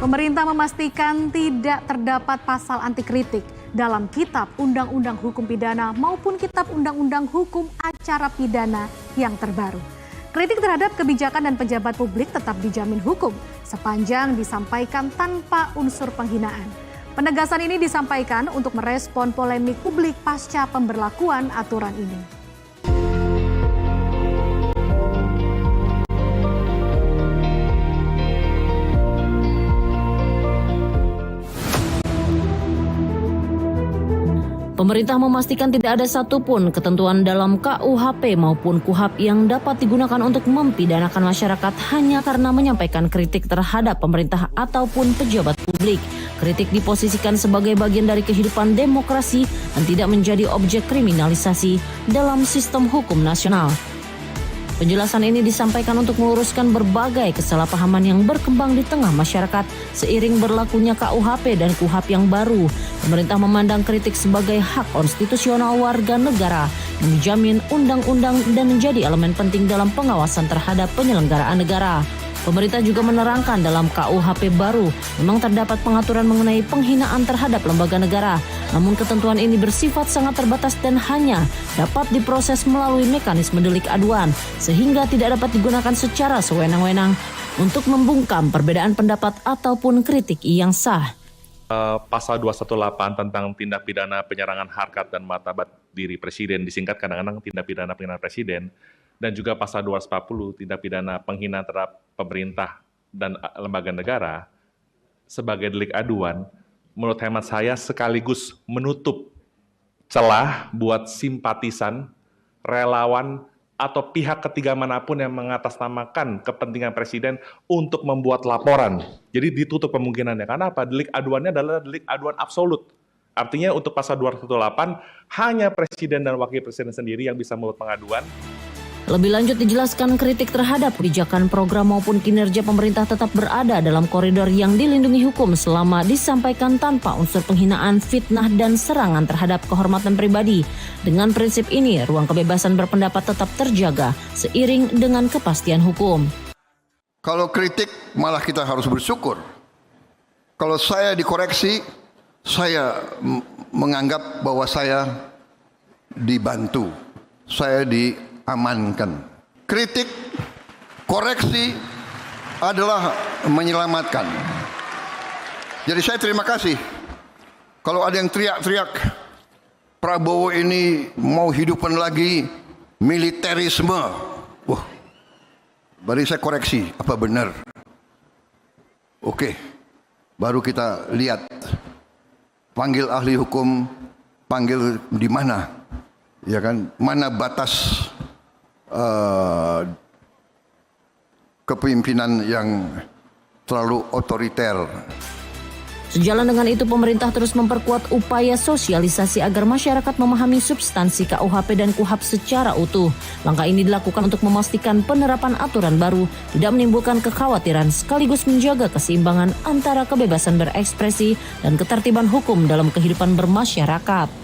Pemerintah memastikan tidak terdapat pasal anti kritik dalam Kitab Undang-Undang Hukum Pidana maupun Kitab Undang-Undang Hukum Acara Pidana yang terbaru. Kritik terhadap kebijakan dan pejabat publik tetap dijamin hukum sepanjang disampaikan tanpa unsur penghinaan. Penegasan ini disampaikan untuk merespon polemik publik pasca pemberlakuan aturan ini. Pemerintah memastikan tidak ada satupun ketentuan dalam KUHP maupun KUHAP yang dapat digunakan untuk mempidanakan masyarakat hanya karena menyampaikan kritik terhadap pemerintah ataupun pejabat publik. Kritik diposisikan sebagai bagian dari kehidupan demokrasi dan tidak menjadi objek kriminalisasi dalam sistem hukum nasional. Penjelasan ini disampaikan untuk meluruskan berbagai kesalahpahaman yang berkembang di tengah masyarakat seiring berlakunya KUHP dan KUHAP yang baru. Pemerintah memandang kritik sebagai hak konstitusional warga negara yang dijamin undang-undang dan menjadi elemen penting dalam pengawasan terhadap penyelenggaraan negara. Pemerintah juga menerangkan dalam KUHP baru memang terdapat pengaturan mengenai penghinaan terhadap lembaga negara. Namun ketentuan ini bersifat sangat terbatas dan hanya dapat diproses melalui mekanisme delik aduan sehingga tidak dapat digunakan secara sewenang-wenang untuk membungkam perbedaan pendapat ataupun kritik yang sah. Pasal 218 tentang tindak pidana penyerangan harkat dan martabat diri presiden, disingkat kadang-kadang tindak pidana penghinaan presiden, dan juga pasal 240 tindak pidana penghinaan terhadap pemerintah dan lembaga negara sebagai delik aduan, menurut hemat saya sekaligus menutup celah buat simpatisan, relawan, atau pihak ketiga manapun yang mengatasnamakan kepentingan presiden untuk membuat laporan. Jadi ditutup kemungkinannya. Karena apa? Delik aduannya adalah delik aduan absolut. Artinya untuk pasal 218 hanya presiden dan wakil presiden sendiri yang bisa membuat pengaduan. Lebih lanjut dijelaskan kritik terhadap kebijakan program maupun kinerja pemerintah tetap berada dalam koridor yang dilindungi hukum selama disampaikan tanpa unsur penghinaan, fitnah, dan serangan terhadap kehormatan pribadi. Dengan prinsip ini, ruang kebebasan berpendapat tetap terjaga seiring dengan kepastian hukum. Kalau kritik malah kita harus bersyukur. Kalau saya dikoreksi, saya menganggap bahwa saya dibantu, saya diamankan. Kritik, koreksi adalah menyelamatkan. Jadi saya terima kasih. Kalau ada yang teriak-teriak, Prabowo ini mau hidupkan lagi militerisme. Wah, baru saya koreksi, apa benar? Oke, baru kita lihat. Panggil ahli hukum, panggil di mana? Ya kan, mana batas kepemimpinan yang terlalu otoriter. Sejalan dengan itu, pemerintah terus memperkuat upaya sosialisasi agar masyarakat memahami substansi KUHP dan KUHAP secara utuh. Langkah ini dilakukan untuk memastikan penerapan aturan baru tidak menimbulkan kekhawatiran sekaligus menjaga keseimbangan antara kebebasan berekspresi dan ketertiban hukum dalam kehidupan bermasyarakat.